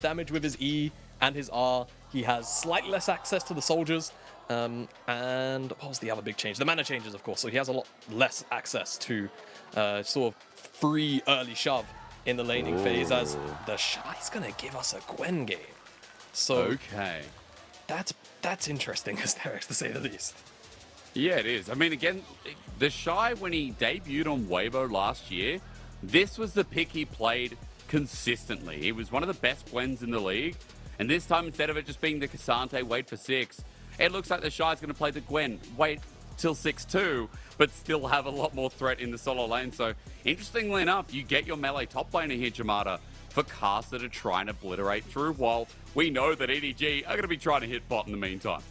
damage with his E and his R. He has slightly less access to the soldiers. And what was the other big change? The mana changes, of course. So he has a lot less access to sort of free early shove in the laning phase, as TheShy's going to give us a Gwen game. So okay, that's interesting, Hysterics, to say the least. Yeah, it is. I mean, again, TheShy, when he debuted on Weibo last year, this was the pick he played consistently. He was one of the best Gwens in the league. And this time, instead of it just being the Cassante, wait for 6, it looks like TheShy's going to play the Gwen, wait till 6-2, but still have a lot more threat in the solo lane. So, interestingly enough, you get your melee top laner here, Jamada, for Karsa to try and obliterate through, while we know that EDG are going to be trying to hit bot in the meantime.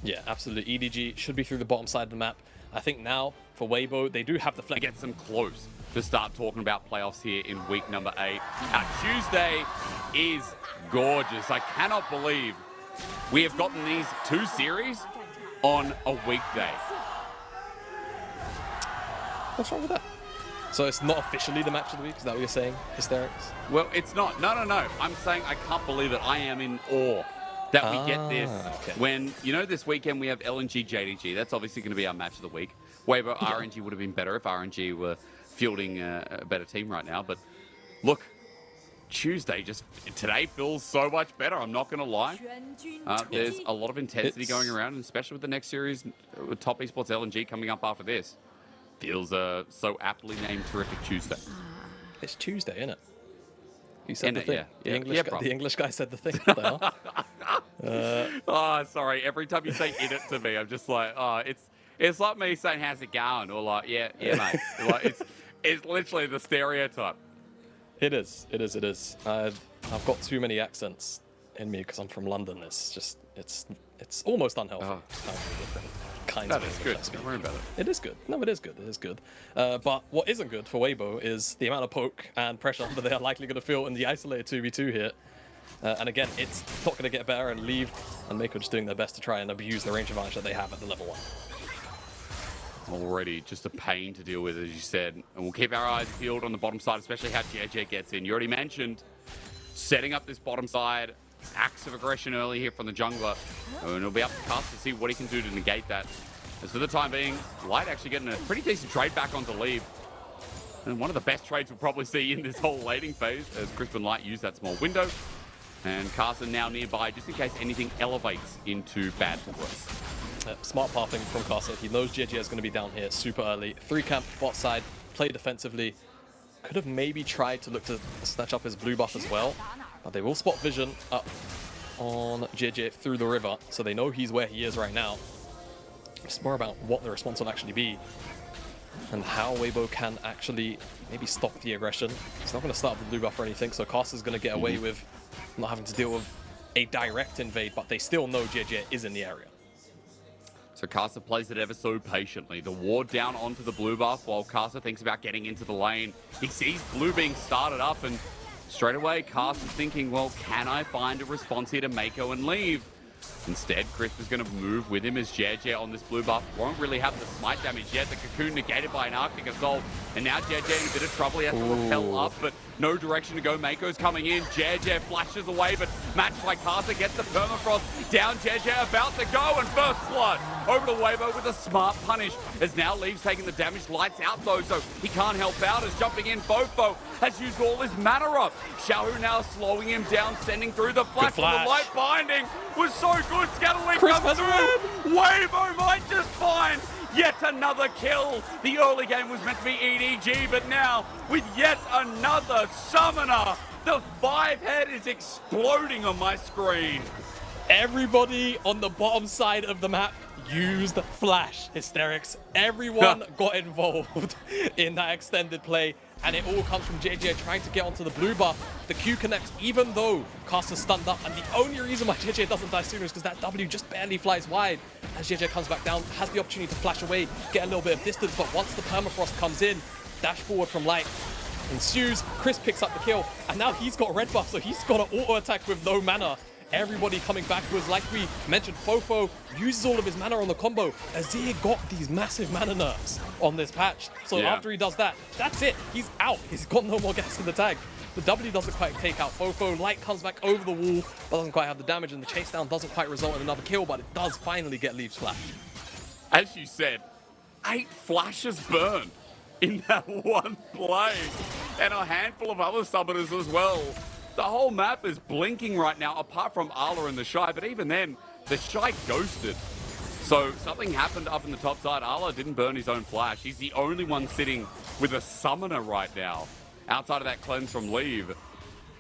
Yeah, absolutely. EDG should be through the bottom side of the map. I think now, for Weibo, they do have the flex. Get them close to start talking about playoffs here in week number 8. Tuesday is gorgeous. I cannot believe we have gotten these 2 series on a weekday. What's wrong with that? So it's not officially the match of the week? Is that what you're saying, Hysterics? Well, it's not. No. I'm saying I can't believe it. I am in awe that we get this when, you know, this weekend we have LNG JDG. That's obviously going to be our match of the week. Weibo RNG would have been better if RNG were fielding a better team right now. But look, Tuesday, today feels so much better. I'm not going to lie. There's a lot of intensity going around, and especially with the next series with Top Esports LNG coming up after this. Feels so aptly named Terrific Tuesday. It's Tuesday, isn't it? You said the thing. Yeah. The English guy said the thing. What the hell? Oh, sorry. Every time you say "in it" to me, I'm just like, oh, it's like me saying "how's it going?" or like, yeah, mate. Like it's literally the stereotype. It is. I've got too many accents in me because I'm from London. It's just it's almost unhealthy. Oh. Different kinds of English. Good. Don't worry about it. It is good. No, it is good. It is good. But what isn't good for Weibo is the amount of poke and pressure that they are likely going to feel in the isolated 2v2 here. And again, it's not going to get better, and Leave and Meiko just doing their best to try and abuse the range advantage that they have at the level 1. Already just a pain to deal with, as you said. And we'll keep our eyes peeled on the bottom side, especially how Jiejie gets in. You already mentioned setting up this bottom side. Acts of aggression early here from the jungler. And it'll be up to Karsa to see what he can do to negate that. As for the time being, Light actually getting a pretty decent trade back onto Leave. And one of the best trades we'll probably see in this whole laning phase, as Crisp and Light use that small window. And Karsa now nearby, just in case anything elevates into bad to worse. Smart pathing from Karsa. He knows Jiejie is going to be down here super early. 3 camp bot side, play defensively. Could have maybe tried to look to snatch up his blue buff as well. But they will spot vision up on Jiejie through the river, so they know he's where he is right now. It's more about what the response will actually be and how Weibo can actually maybe stop the aggression. He's not going to start with the blue buff or anything, so Karsa's going to get away with not having to deal with a direct invade, but they still know Jiejie is in the area. So Karsa plays it ever so patiently. The ward down onto the blue buff while Karsa thinks about getting into the lane. He sees blue being started up, and straight away Karsa's thinking, well, can I find a response here to Meiko and Leave? Instead, Crisp is going to move with him as Jiejie on this blue buff won't really have the smite damage yet. The cocoon negated by an Arctic Assault. And now Jiejie in a bit of trouble. He has to repel up, but no direction to go. Meiko's coming in. Jiejie flashes away, but matched by Karsa gets the permafrost down. Jiejie about to go, and first blood over to Weibo with a smart punish. As now Leave's taking the damage. Lights out though, so he can't help out. As jumping in, FoFo has used all his mana up. Xiaohu now slowing him down, sending through the flash. The light binding was so good. Scatterwing comes through. Weibo might just find yet another kill. The early game was meant to be EDG, but now with yet another summoner, the 5-head is exploding on my screen. Everybody on the bottom side of the map used Flash. Hysterics. Everyone got involved in that extended play, and it all comes from Jiejie trying to get onto the blue buff. The Q connects even though Karsa's stunned up, and the only reason why Jiejie doesn't die sooner is because that W just barely flies wide. As Jiejie comes back down, has the opportunity to flash away, get a little bit of distance, but once the permafrost comes in, dash forward from Light ensues. Chris picks up the kill, and now he's got red buff, so he's got an auto attack with no mana. Everybody coming back was, like we mentioned, FoFo uses all of his mana on the combo. Azir got these massive mana nerfs on this patch. So after he does that, that's it. He's out. He's got no more gas in the tag. The W doesn't quite take out FoFo. Light comes back over the wall, but doesn't quite have the damage, and the chase down doesn't quite result in another kill, but it does finally get Leaf's flash. As you said, 8 flashes burned in that one play, and a handful of other summoners as well. The whole map is blinking right now, apart from Arla and TheShy, but even then, TheShy ghosted. So something happened up in the top side. Arla didn't burn his own flash. He's the only one sitting with a summoner right now, outside of that cleanse from Leave.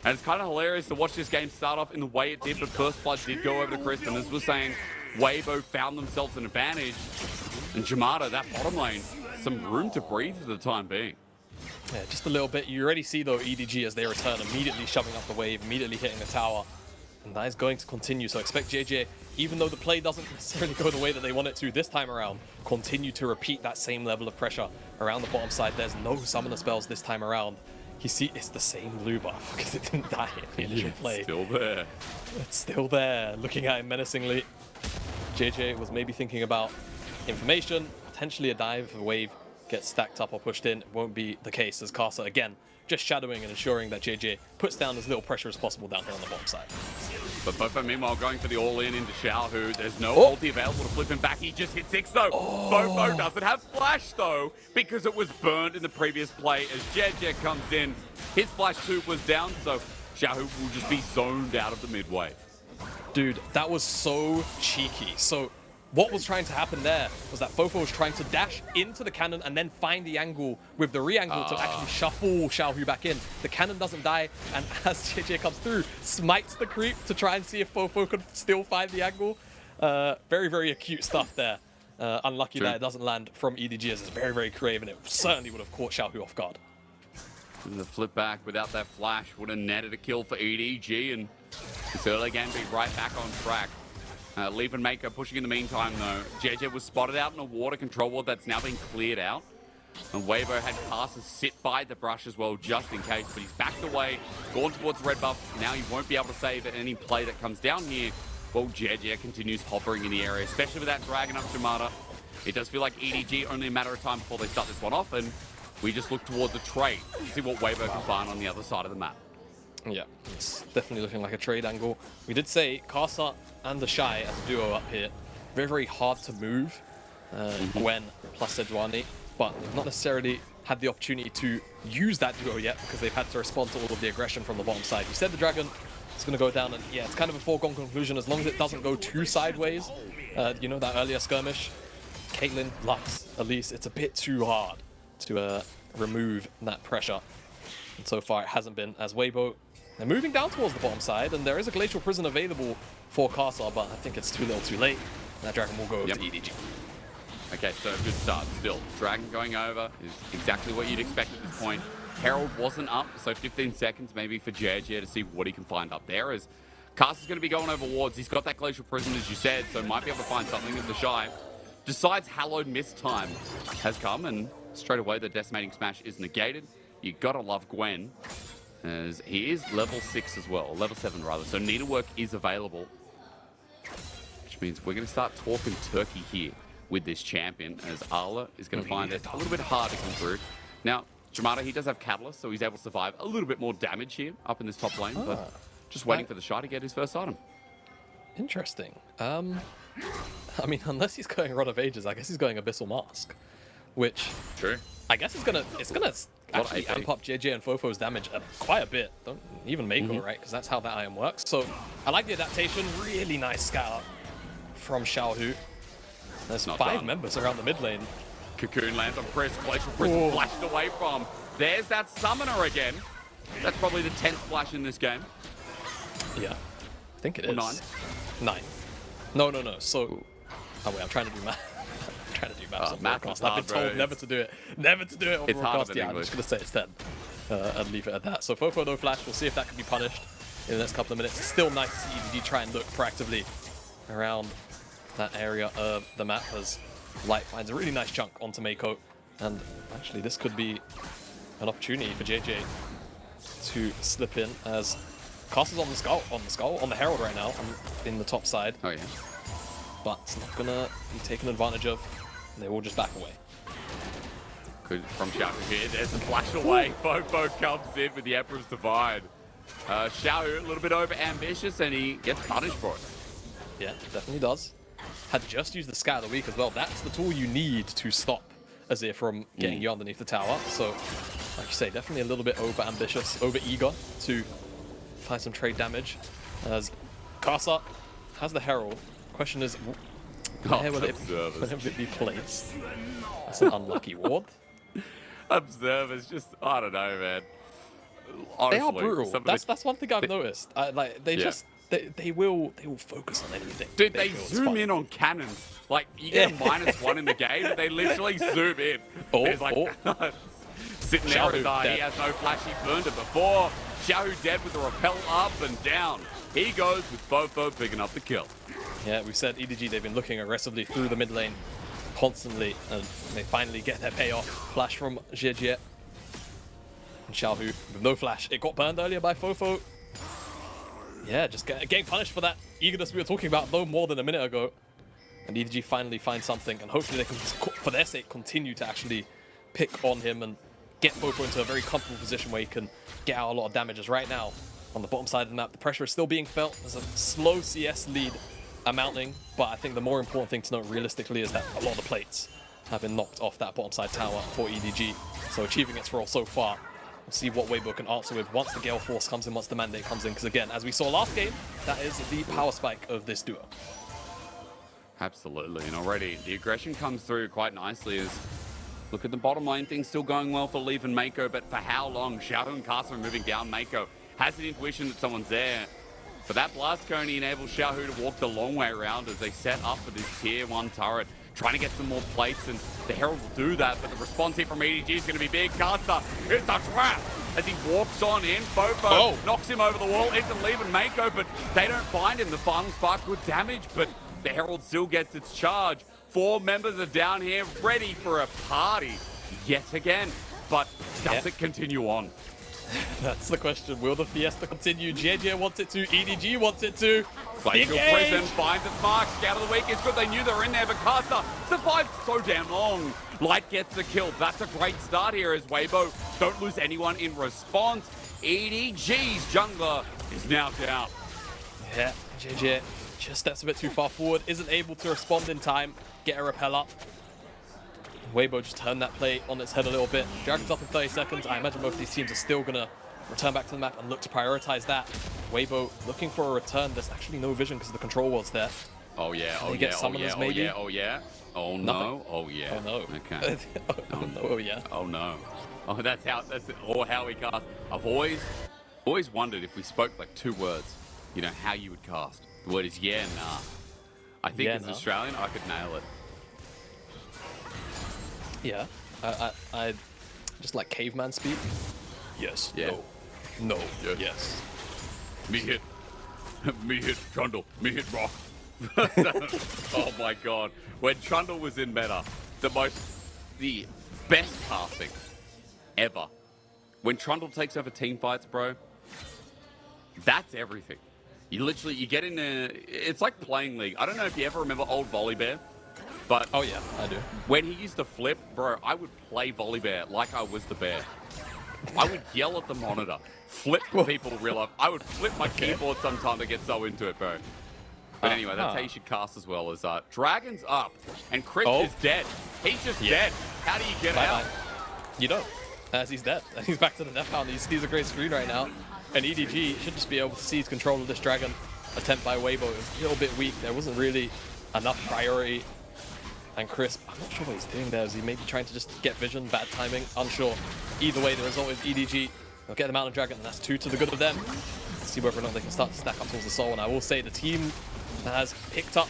And it's kind of hilarious to watch this game start off in the way it did, but First Blood did go over to Chris, and as was saying, Weibo found themselves an advantage. And Jamada, that bottom lane, some room to breathe for the time being. Yeah, just a little bit. You already see, though, EDG as they return, immediately shoving up the wave, immediately hitting the tower. And that is going to continue. So expect Jiejie, even though the play doesn't necessarily go the way that they want it to this time around, continue to repeat that same level of pressure around the bottom side. There's no summoner spells this time around. You see, it's the same blue buff because it didn't die in the initial play. It's still there. It's still there, looking at him menacingly. Jiejie was maybe thinking about information, potentially a dive if a wave gets stacked up or pushed in. It won't be the case as Karsa, again, just shadowing and ensuring that Jiejie puts down as little pressure as possible down here on the bottom side. But FoFo, meanwhile, going for the all-in into Xiaohu. There's no ulti available to flip him back. He just hit 6, though. FoFo doesn't have flash, though, because it was burned in the previous play as Jiejie comes in. His flash 2 was down, so Xiaohu will just be zoned out of the mid wave. Dude, that was so cheeky. So what was trying to happen there was that FoFo was trying to dash into the cannon and then find the angle with the re-angle to actually shuffle Xiaohu back in. The cannon doesn't die, and as Jiejie comes through, smites the creep to try and see if FoFo could still find the angle. Very, very acute stuff there. Unlucky that it doesn't land from EDG, as it's very, very creative, and it certainly would have caught Xiaohu off guard. And the flip back without that flash would have netted a kill for EDG, and this early game be right back on track. Leave and Meiko pushing in the meantime, though. Jiejie was spotted out in a water control ward that's now been cleared out. And Weibo had Karsa sit by the brush as well, just in case, but he's backed away, gone towards the red buff. Now he won't be able to save any play that comes down here. Well, Jiejie continues hovering in the area, especially with that dragon up Jamada. It does feel like EDG only a matter of time before they start this one off, and we just look towards the trade to see what Weibo can find on the other side of the map. Yeah, it's definitely looking like a trade angle. We did say Karsa and TheShy as a duo up here. Very, very hard to move. Gwen plus Sejuani, but they've not necessarily had the opportunity to use that duo yet because they've had to respond to all of the aggression from the bottom side. You said the dragon is going to go down, and yeah, it's kind of a foregone conclusion as long as it doesn't go too sideways. You know, that earlier skirmish, Caitlyn, Lux, Elise, it's a bit too hard to remove that pressure. And so far it hasn't been, as Weibo, they're moving down towards the bottom side, and there is a Glacial Prison available for Karsa, but I think it's too little too late. That dragon will go over to EDG. Okay, so good start still. Dragon going over is exactly what you'd expect at this point. Herald wasn't up, so 15 seconds maybe for Jiejie to see what he can find up there. As Karsa's going to be going over wards. He's got that Glacial Prison, as you said, so might be able to find something as TheShy decides Hallowed Mist time has come, and straight away the Decimating Smash is negated. You gotta love Gwen, as he is level 6 as well, level 7 rather, so Needlework is available. Which means we're going to start talking turkey here with this champion, as Arla is going to find it a little bit hard to come through. Now, Jamada, he does have Catalyst, so he's able to survive a little bit more damage here up in this top lane, but just waiting for TheShy to get his first item. Interesting. I mean, unless he's going Rod of Ages, I guess he's going Abyssal Mask, which True. I guess it's gonna actually amp up Jiejie and FoFo's damage quite a bit. Don't even Meiko, right? Because that's how that item works. So I like the adaptation. Really nice scout from Xiaohu. There's Not 5 done. members around the mid lane. Cocoon lands on Chris, Glacial Prison flashed away from. There's that Summoner again. That's probably the 10th flash in this game. Yeah, I think it is. 9. 9. No. So, oh wait, I'm trying to do math. I'm trying to do maths on broadcast. I've been told never to do it. Never to do it on It's harder broadcast. than Yeah, I'm English. just gonna say it's 10 and leave it at that. So FoFo no flash. We'll see if that can be punished in the next couple of minutes. It's still nice to see EDG try and look proactively around that area of the map as Light finds a really nice chunk onto Meiko. And actually, this could be an opportunity for Jiejie to slip in as Karsa's on the Herald right now, in the top side. Oh yeah. But it's not gonna be taken advantage of. They will just back away. From Xiaohu here, there's a flash away. FoFo comes in with the Emperor's Divide. Xiaohu a little bit over ambitious and he gets punished for it. Yeah, definitely does. Had just used the Scat of the Week as well. That's the tool you need to stop Azir from getting you underneath the tower. So, like you say, definitely a little bit over ambitious, over eager to find some trade damage. As Karsa has the Herald. Question is, where will it be placed? That's an unlucky ward. Observers just, I don't know, man. Honestly, they are brutal. That's one thing I've noticed. They will focus on anything. Dude, they zoom in on cannons. Like, you get a -1 in the game, but they literally zoom in. It's like, sitting there as he has no flash, he burned it before. Xiaohu dead with the rappel up and down. He goes with FoFo picking up the kill. Yeah, we said EDG, they've been looking aggressively through the mid lane constantly, and they finally get their payoff. Flash from Jiejie. And Xiaohu with no flash. It got burned earlier by FoFo. Yeah, just getting punished for that eagerness we were talking about no more than a minute ago. And EDG finally finds something, and hopefully they can, for their sake, continue to actually pick on him and get FoFo into a very comfortable position where he can get out a lot of damages. Right now, on the bottom side of the map, the pressure is still being felt. There's a slow CS lead mounting, but I think the more important thing to note realistically is that a lot of the plates have been knocked off that bottom side tower for EDG. So achieving its role so far. We'll see what Weibo can answer with once the Gale Force comes in, once the Mandate comes in. Because again, as we saw last game, that is the power spike of this duo. Absolutely, and already the aggression comes through quite nicely as look at the bottom lane, things still going well for Leaf and Meiko, but for how long? Xiaohu and Karsa are moving down. Meiko has an intuition that someone's there. But that Blast Coney enables Xiaohu to walk the long way around as they set up for this tier 1 turret, trying to get some more plates, and the Herald will do that, but the response here from EDG is going to be big. Karsa, it's a trap as he walks on in. FoFo knocks him over the wall into Leaf and Meiko, but they don't find him. The final spark, good damage, but the Herald still gets its charge. 4 members are down here, ready for a party yet again, but does it continue on? That's the question. Will the fiesta continue? Jiejie wants it to. EDG wants it to. Glacial Prison finds its mark. Scout of the week. It's good they knew they were in there, but Karsa survived so damn long. Light gets the kill. That's a great start here as Weibo don't lose anyone in response. EDG's jungler is now down. Yeah, Jiejie just steps a bit too far forward. Isn't able to respond in time. Get a repel up. Weibo just turned that play on its head a little bit. Dragon's up in 30 seconds. I imagine both of these teams are still going to return back to the map and look to prioritize that. Weibo looking for a return. There's actually no vision because the control ward's there. Oh yeah, oh yeah, oh yeah, oh yeah, oh yeah. Oh no, Nothing. oh yeah. Oh no. Okay. Oh no, oh yeah. Oh no. Oh, that's how we cast. I've always wondered if we spoke like 2 words, you know, how you would cast. The word is yeah, nah. I think as an Australian, I could nail it. Yeah, I just like caveman speak. Yes. Yeah. No. No. Yes. Yes. Me hit Trundle. Me hit Rock. Oh my god. When Trundle was in meta, the best casting ever. When Trundle takes over team fights, bro, that's everything. You get in there, it's like playing League. I don't know if you ever remember old Volibear. But oh yeah, I do. When he used to flip, bro, I would play Volibear like I was the bear. I would yell at the monitor, flip people real life. I would flip my keyboard sometimes to get so into it, bro. But anyway, that's how you should cast as well. As Dragon's up, and Chris is dead. He's just dead. How do you get out? You don't. As he's dead. And he's back to the death pound. He sees a great screen right now. And EDG should just be able to seize control of this Dragon attempt by Weibo. It was a little bit weak. There wasn't really enough priority. And Chris, I'm not sure what he's doing there. Is he maybe trying to just get vision? Bad timing? Unsure. Either way, the result is EDG. They'll get the Mountain Dragon, and that's 2 to the good of them. Let's see whether or not they can start to stack up towards the soul. And I will say the team has picked up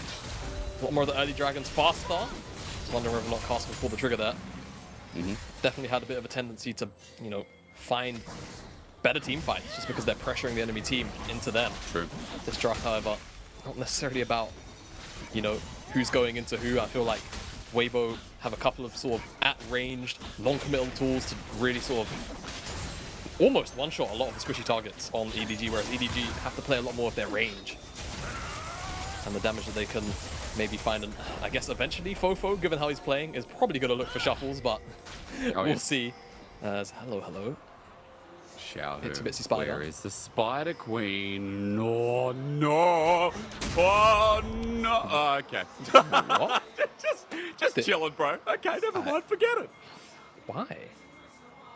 a lot more of the early Dragons faster. Just wondering whether or not Karsa will pull the trigger there. Definitely had a bit of a tendency to, you know, find better team fights just because they're pressuring the enemy team into them. True. This draft, however, not necessarily about, you know, who's going into who. I feel like Weibo have a couple of sort of at-ranged, non-committal tools to really sort of almost one-shot a lot of the squishy targets on EDG, whereas EDG have to play a lot more of their range. And the damage that they can maybe find, and I guess eventually FoFo, given how he's playing, is probably going to look for shuffles, but We'll see. Hello. Xiaohu, It's a bitsy spider. where is the Spider Queen? No, no. Oh, no. Oh, okay. What? just chilling, bro. Okay, never mind. Forget it. Why?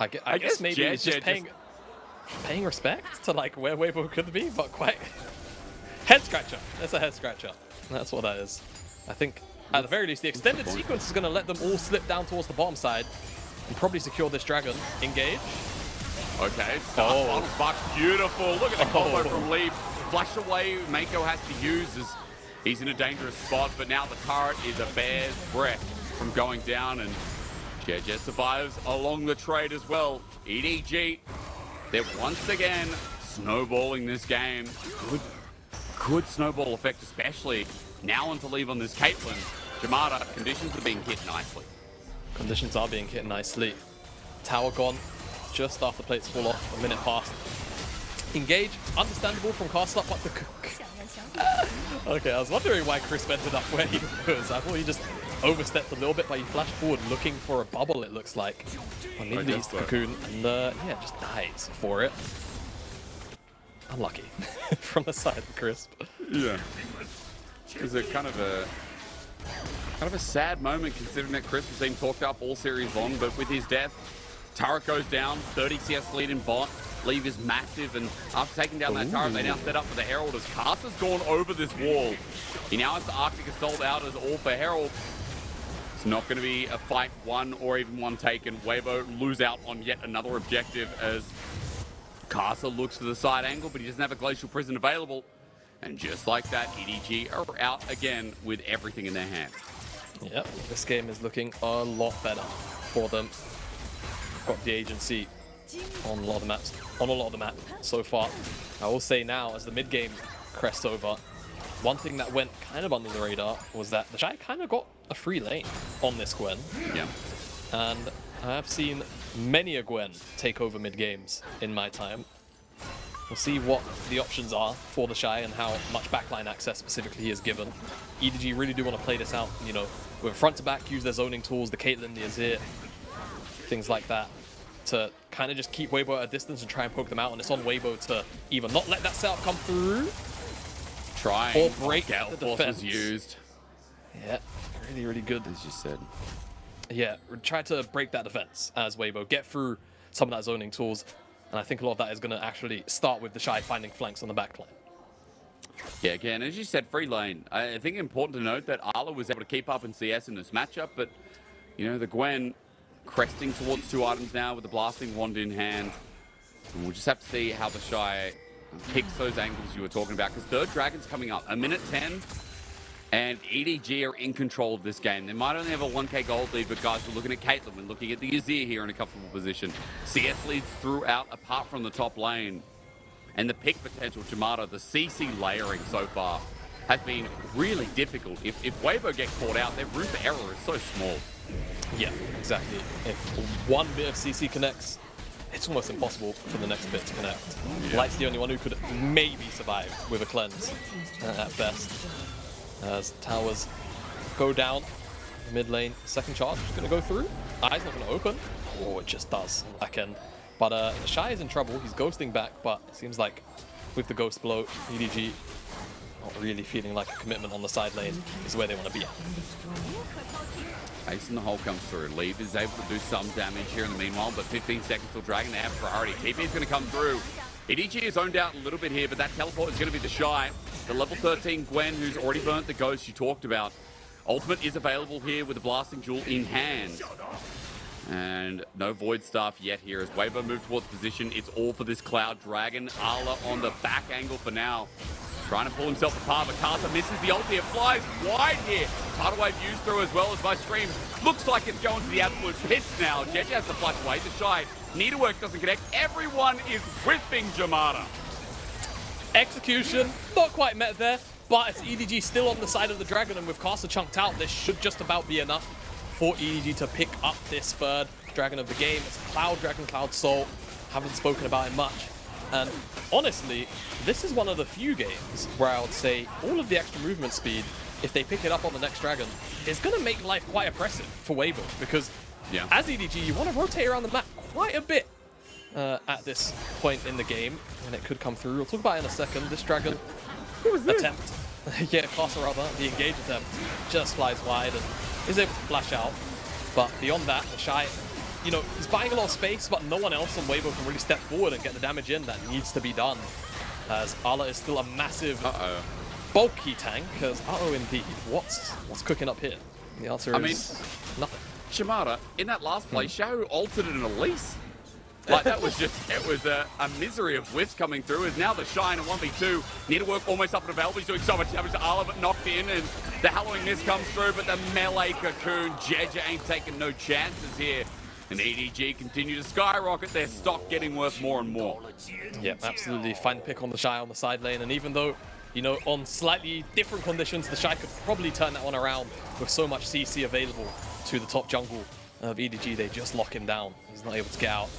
I guess maybe Jiejie he's just paying respect to like where Weibo could be, but quite head scratcher. That's a head scratcher. That's what that is. I think at the very least the extended sequence is going to let them all slip down towards the bottom side and probably secure this dragon. Engage. Okay, final spark, beautiful. Look at the combo from Leaf. Flash away, Meiko has to use as he's in a dangerous spot, but now the turret is a bear's breath from going down, and Jiejie survives along the trade as well. EDG, they're once again snowballing this game. Good snowball effect, especially now on to leave on this Caitlyn. Jamada, conditions are being hit nicely. Conditions are being hit nicely. Tower gone just after plates fall off, a minute past. Engage, understandable from Karsa, but the... Okay, I was wondering why Chris ended up where he was. I thought he just overstepped a little bit, but he flashed forward looking for a bubble, it looks like. Immediately he's the cocoon, and yeah, just dies for it. Unlucky from the side of Crisp. Yeah. It was a kind of a sad moment considering that Chris was being talked up all series long, but with his death, turret goes down, 30 CS lead in bot. Leave is massive, and after taking down that turret, they now set up for the Herald as Karsa's gone over this wall. He now has the Arctic Assault out as all for Herald. It's not going to be a fight won or even one taken. Weibo lose out on yet another objective as Karsa looks to the side angle, but he doesn't have a Glacial Prison available. And just like that, EDG are out again with everything in their hands. Yep, this game is looking a lot better for them. Got the agency on a lot of the maps, so far. I will say now, as the mid game crests over, one thing that went kind of under the radar was that TheShy kind of got a free lane on this Gwen. Yeah. And I have seen many a Gwen take over mid games in my time. We'll see what the options are for TheShy and how much backline access specifically he is given. EDG really do want to play this out, you know, with front to back, use their zoning tools, the Caitlyn, the Azir, things like that, to kind of just keep Weibo at a distance and try and poke them out. And it's on Weibo to either not let that setup come through, or break the defense. Used. Yeah, really good. As you said. Yeah, try to break that defense as Weibo, get through some of that zoning tools. And I think a lot of that is going to actually start with TheShy finding flanks on the backline. Yeah, again, as you said, free lane. I think important to note that Arla was able to keep up in CS in this matchup, but, you know, the Gwen cresting towards 2 items now with the blasting wand in hand. And we'll just have to see how TheShy picks those angles you were talking about, because third dragon's coming up. 1:10, and EDG are in control of this game. They might only have a 1k gold lead, but guys, we're looking at Caitlyn, we're looking at the Azir here in a comfortable position. CS leads throughout, apart from the top lane. And the pick potential, Jamada, the CC layering so far has been really difficult. If Weibo get caught out, their room for error is so small. Yeah, exactly. If one bit of CC connects, it's almost impossible for the next bit to connect. Yeah. Light's the only one who could maybe survive with a cleanse at best. As towers go down, mid lane, second charge is going to go through. Eye's not going to open. Oh, it just does. Back end. But TheShy is in trouble. He's ghosting back, but it seems like with the ghost blow, EDG not really feeling like a commitment on the side lane is where they want to be at. Ace in the hole comes through. Leave is able to do some damage here in the meanwhile, but 15 seconds till Dragon. They have priority. TP is going to come through. EDG is zoned out a little bit here, but that teleport is going to be TheShy. The level 13 Gwen, who's already burnt the ghost you talked about. Ultimate is available here with the blasting jewel in hand. And no void staff yet here as Weibo move towards position. It's all for this Cloud Dragon. Arla on the back angle for now. Trying to pull himself apart, but Karsa misses the ulti. It flies wide here. Tidal wave used through as well as by stream. Looks like it's going to the absolute pits now. Jiejie has to flush away. TheShy. Needlework doesn't connect. Everyone is whipping Jamada. Execution, not quite met there, but it's EDG still on the side of the Dragon, and with Karsa chunked out, this should just about be enough for EDG to pick up this third Dragon of the game. It's Cloud Dragon, Cloud Soul. Haven't spoken about it much. And honestly, this is one of the few games where I would say all of the extra movement speed, if they pick it up on the next Dragon, is going to make life quite oppressive for Weibo, because Yeah. As EDG, you want to rotate around the map quite a bit at this point in the game, and it could come through. We'll talk about it in a second. This dragon attempt, yeah, Karsa rather, the engage attempt, just flies wide and is able to flash out. But beyond that, TheShy, you know, he's buying a lot of space, but no one else on Weibo can really step forward and get the damage in that needs to be done. As Ala is still a massive, bulky tank. Because indeed, what's cooking up here? The answer is nothing. Jamada, in that last play, Xiaohu altered an Elise. Like, that was just, it was a misery of whiffs coming through. As now TheShy in a 1v2, need to work almost up to the He's doing so much damage to Ala, but knocked in, and the Hallowing Mist comes through, but the melee cocoon, Jiejie ain't taking no chances here. And EDG continue to skyrocket, their stock getting worth more and more. Yeah, absolutely. Fine pick on TheShy on the side lane, and even though, you know, on slightly different conditions, TheShy could probably turn that one around with so much CC available to the top jungle of EDG. They just lock him down. He's not able to get out.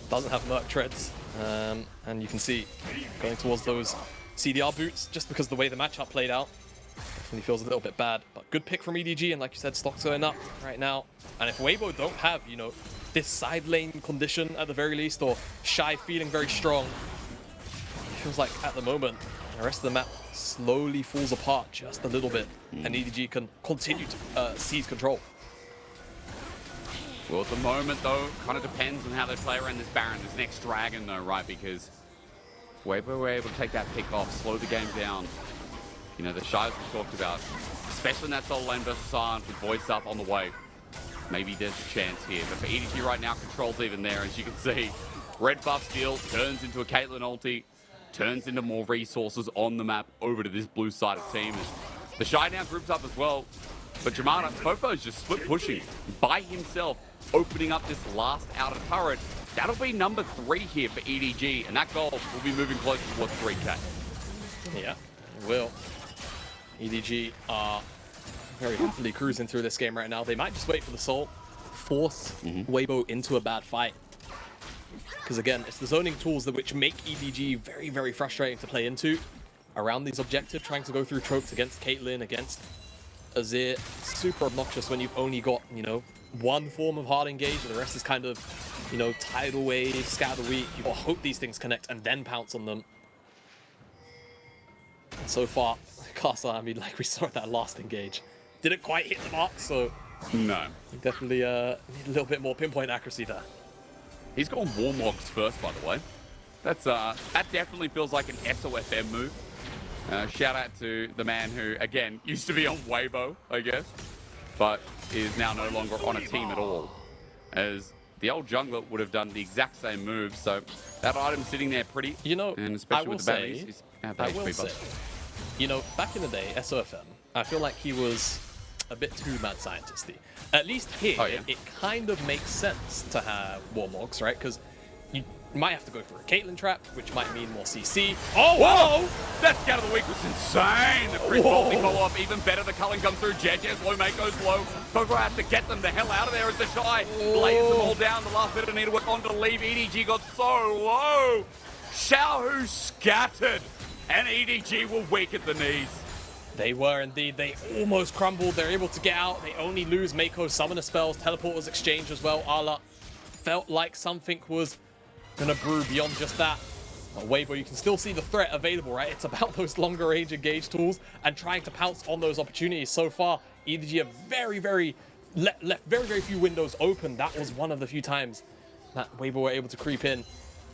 Doesn't have Merc treads, and you can see going towards those CDR boots just because the way the matchup played out. Definitely feels a little bit bad, but good pick from EDG, and like you said, stock's going up right now. And if Weibo don't have, you know, this side lane condition at the very least, or Shy feeling very strong, it feels like at the moment the rest of the map slowly falls apart just a little bit, and EDG can continue to seize control. Well, at the moment, though, kind of depends on how they play around this Baron, this next Dragon, though, right? Because if Weibo were able to take that pick off, slow the game down, you know, TheShy we talked about, especially in that solo lane versus Sion with VODS up on the way, maybe there's a chance here. But for EDG right now, control's even there, as you can see. Red buff steal turns into a Caitlyn ulti, turns into more resources on the map over to this blue side of team. As TheShy now groups up as well. But Jamada, FoFo is just split pushing by himself, opening up this last outer turret. That'll be number 3 here for EDG, and that goal will be moving closer towards 3K. Yeah, it will. EDG are very happily cruising through this game right now. They might just wait for the soul, force Weibo into a bad fight. Because again, it's the zoning tools that which make EDG very, very frustrating to play into around these objectives, trying to go through tropes against Caitlyn, against Azir. Super obnoxious when you've only got, you know, one form of hard engage and the rest is kind of, you know, tidal wave, scatter weak. You gotta hope these things connect and then pounce on them. And so far, Karsa, I mean, like we saw at that last engage, didn't quite hit the mark, so no, definitely need a little bit more pinpoint accuracy there. He's gone Warmogs first, by the way. That's that definitely feels like an SOFM move. Shout out to the man who, again, used to be on Weibo, I guess, but is now no longer on a team at all. As the old jungler would have done the exact same move, so that item sitting there pretty, you know, and especially with the berries, I will say, you know, back in the day, SOFM, I feel like he was a bit too mad scientist-y. At least here, it kind of makes sense to have Warmogs, right? Because you might have to go for a Caitlyn trap, which might mean more CC. Oh, whoa! That scout of the week was insane! The Chris Boltley follow-up, even better. The culling comes through. Jiejie's low, Meiko's low. FoFo has to get them the hell out of there as TheShy lays them all down. The last bit of need to work on to leave. EDG got so low. Xiaohu scattered, and EDG were weak at the knees. They were indeed. They almost crumbled. They're able to get out. They only lose Meiko's summoner spells. Teleporters exchange as well. Ala felt like something was gonna brew beyond just that. But Weibo, you can still see the threat available, right? It's about those longer range engage tools and trying to pounce on those opportunities. So far, EDG have left very few windows open. That was one of the few times that Weibo were able to creep in.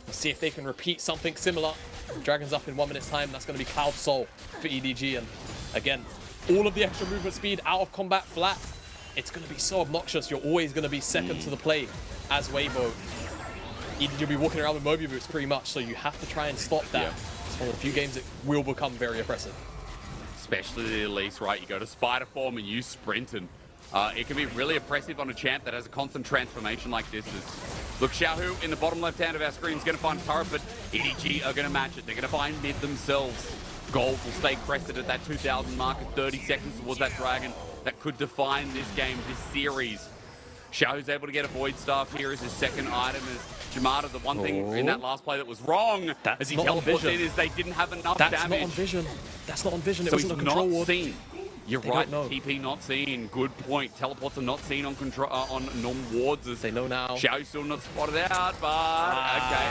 Let's see if they can repeat something similar. Dragon's up in 1 minute's time. That's going to be Cloud Soul for EDG. And again, all of the extra movement speed out of combat flat. It's going to be so obnoxious. You're always going to be second to the play as Weibo. EDG will be walking around with Moby boots pretty much, so you have to try and stop that. It's one of the few games that will become very oppressive. Especially the Elise, right? You go to Spider form and you sprint, and it can be really oppressive on a champ that has a constant transformation like this. Look, Xiaohu in the bottom left hand of our screen is going to find a turret, but EDG are going to match it. They're going to find mid themselves. Gold will stay crested at that 2,000 mark at 30 seconds towards that dragon that could define this game, this series. Xiaohu's able to get a Void Staff here as his second item. As Jamada, the one thing in that last play that was wrong as he teleported in is they didn't have enough damage. That's not on vision. That's not on vision. It so wasn't a he's control not ward. seen. You're They right. don't know. TP not seen. Good point. Teleports are not seen on control on normal wards. They know now. Xiaohu still not spotted out, but okay.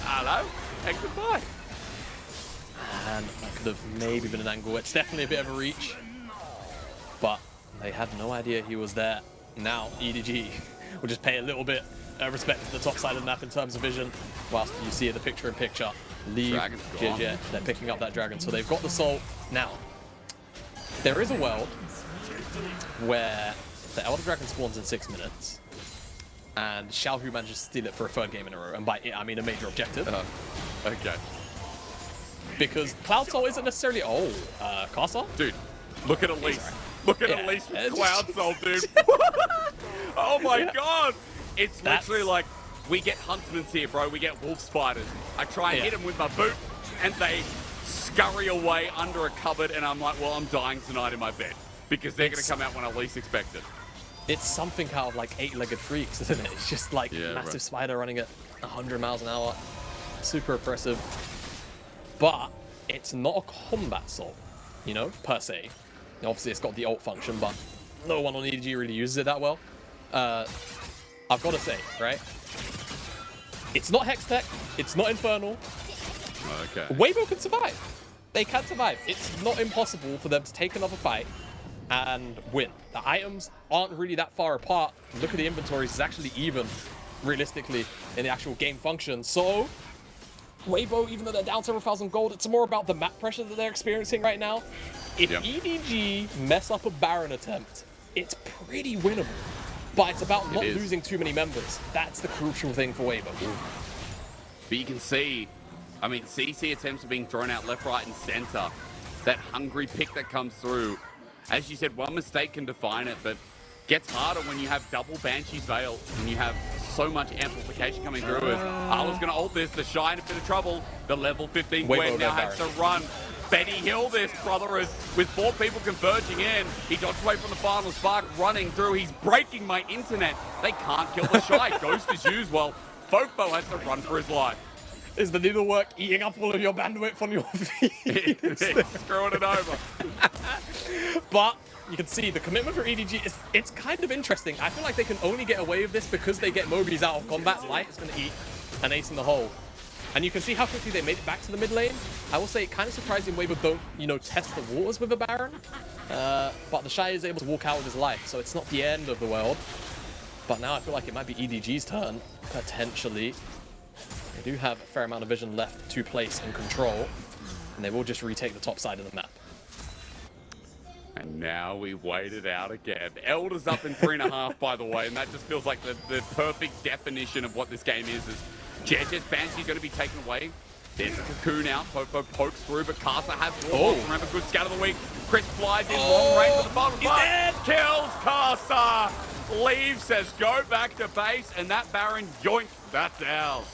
Hello, and goodbye. And that could have maybe been an angle. It's definitely a bit of a reach, but they had no idea he was there. Now EDG will just pay a little bit of respect to the top side of the map in terms of vision, whilst you see the picture-in-picture. Leave Jiejie. They're picking up that dragon, so they've got the soul. Now, there is a world where the Elder Dragon spawns in 6 minutes, and Xiaohu manages to steal it for a 3rd game in a row, and by it I mean a major objective. Okay. Because Cloud Soul isn't necessarily... Karsa? Dude, look at Elise. Look at Elise with Cloud Soul, dude. Oh my god! It's literally like, we get huntsmans here, bro. We get wolf spiders. I try and hit them with my boot, and they scurry away under a cupboard, and I'm like, well, I'm dying tonight in my bed. Because they're going to come out when I least expect it. It's something out of like 8-legged freaks, isn't it? It's just like massive spider running at 100 miles an hour. Super oppressive. But it's not a combat soul, you know, per se. Obviously, it's got the ult function, but no one on EDG really uses it that well. I've got to say, right? It's not Hex Tech. It's not Infernal. Okay. Weibo can survive. They can survive. It's not impossible for them to take another fight and win. The items aren't really that far apart. Look at the inventories. It's actually even, realistically, in the actual game function. So, Weibo, even though they're down several thousand gold, it's more about the map pressure that they're experiencing right now. If EDG mess up a Baron attempt, it's pretty winnable. But it's about not losing too many members. That's the crucial thing for Weibo. But you can see, I mean, CC attempts are being thrown out left, right, and center. That hungry pick that comes through. As you said, one mistake can define it, but gets harder when you have double Banshee's Veil and you have so much amplification coming through. I was going to ult this, TheShy in a bit of trouble. The level 15 Gwen now has to run. Betty Hill this, brother, is with 4 people converging in. He dodged away from the final spark, running through. He's breaking my internet. They can't kill TheShy. Ghost is used. Well, FoFo has to run for his life. Is the needlework eating up all of your bandwidth on your feed? Screwing it over. But you can see the commitment for EDG is it's kind of interesting. I feel like they can only get away with this because they get Mobies out of combat. Light is going to eat an ace in the hole. And you can see how quickly they made it back to the mid lane. I will say, kind of surprising Weibo don't, you know, test the waters with a Baron. But TheShy is able to walk out with his life, so it's not the end of the world. But now I feel like it might be EDG's turn, potentially. They do have a fair amount of vision left to place and control, and they will just retake the top side of the map. And now we wait it out again. Elder's up in 3.5, by the way, and that just feels like the perfect definition of what this game is Jiejie's Banshee's going to be taken away. There's a cocoon out. FoFo pokes through, but Karsa has Warlocks. Remember, good scout of the week. Chris flies in long range for the bottom. Kills Karsa. Leaves, says go back to base, and that Baron, yoink, that's ours.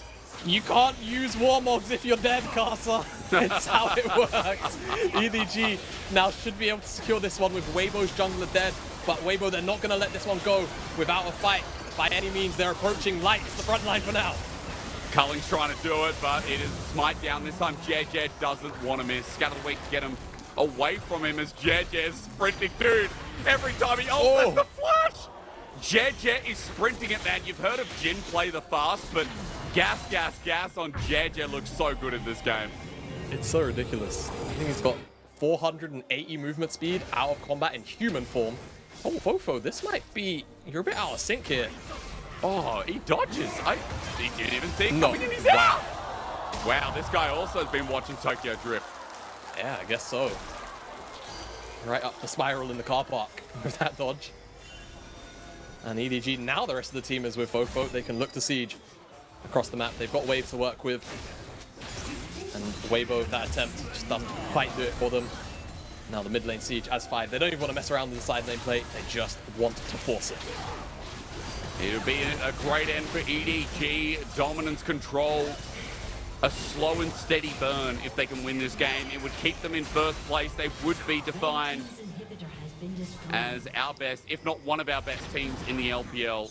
You can't use Warmogs if you're dead, Karsa. It's how it works. EDG now should be able to secure this one with Weibo's jungler dead, but Weibo, they're not going to let this one go without a fight. By any means, they're approaching Light. It's the front line for now. Culling's trying to do it, but it is a smite down. This time, Jiejie doesn't want to miss. Scout of the week to get him away from him as Jiejie is sprinting. Dude, every time he ults, the flash! Jiejie is sprinting it, man. You've heard of Jin play the fast, but gas on Jiejie looks so good in this game. It's so ridiculous. I think he's got 480 movement speed out of combat in human form. Oh, FoFo, this might be... You're a bit out of sync here. Oh, he dodges. He didn't even see it coming in. He's out! Wow, this guy also has been watching Tokyo Drift. Yeah, I guess so. Right up the spiral in the car park with that dodge. And EDG, now the rest of the team is with FoFo. They can look to siege across the map. They've got Wave to work with. And Weibo, that attempt just doesn't quite do it for them. Now the mid lane siege as 5. They don't even want to mess around with the side lane play. They just want to force it. It'll be a great end for EDG. Dominance control. A slow and steady burn if they can win this game. It would keep them in first place. They would be defined as our best, if not one of our best teams in the LPL.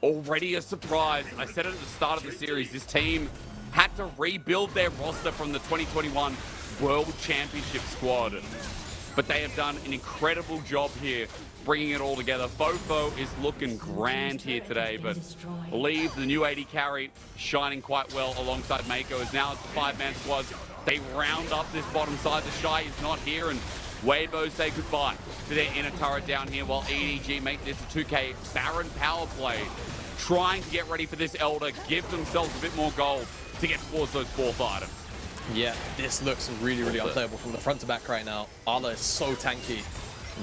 Already a surprise. I said it at the start of the series. This team had to rebuild their roster from the 2021 World Championship squad. but they have done an incredible job here bringing it all together. FoFo is looking grand here today, but Elise, the new AD carry, shining quite well alongside Meiko, as now it's a 5-man squad. They round up this bottom side. TheShy is not here, and Weibo say goodbye to their inner turret down here, while EDG make this a 2K Baron power play, trying to get ready for this Elder, give themselves a bit more gold to get towards those 4th items. Yeah, this looks really, really unplayable from the front to back right now. Arla is so tanky.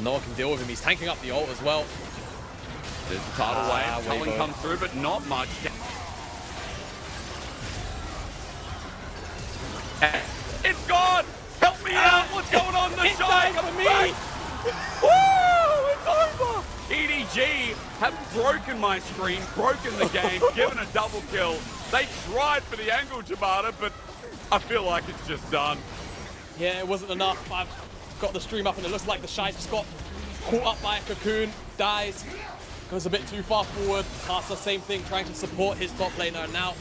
No one can deal with him. He's tanking up the ult as well. There's the tidal wave. Caitlyn comes through, but not much. It's gone! Help me out! What's going on? TheShy coming me! Woo! It's over! EDG have broken my screen, broken the game, given a double kill. They tried for the angle, Jamada, but I feel like it's just done. Yeah, it wasn't enough. I've got the stream up and it looks like TheShy just got caught up by a cocoon, dies, goes a bit too far forward. Karsa, same thing, trying to support his top laner. And now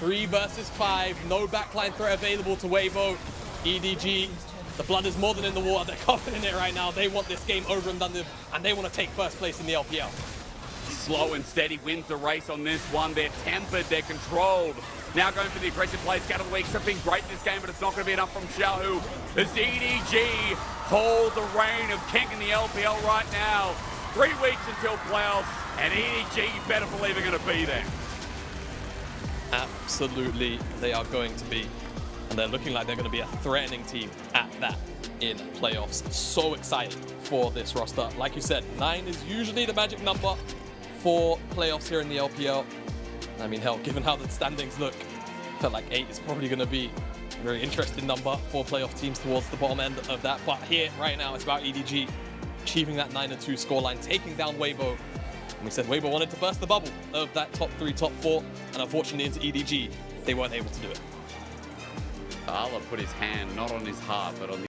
3 versus 5, no backline threat available to Weibo. EDG, the blood is more than in the water. They're covered in it right now. They want this game over and done with, and they want to take first place in the LPL. Slow and steady wins the race on this one. They're tempered, they're controlled. Now going for the aggressive play. Scout of the weeks have been great this game, but it's not going to be enough from Xiaohu. As EDG hold the reign of king in the LPL right now. 3 weeks until playoffs, and EDG, you better believe, are going to be there. Absolutely, they are going to be. And they're looking like they're going to be a threatening team at that in playoffs. So excited for this roster. Like you said, 9 is usually the magic number for playoffs here in the LPL. I mean, hell, given how the standings look, I felt like 8 is probably going to be a very interesting number for playoff teams towards the bottom end of that. But here, right now, it's about EDG achieving that 9-2 scoreline, taking down Weibo. And we said Weibo wanted to burst the bubble of that top 3, top 4, and unfortunately into EDG, they weren't able to do it. Arla put his hand not on his heart, but on the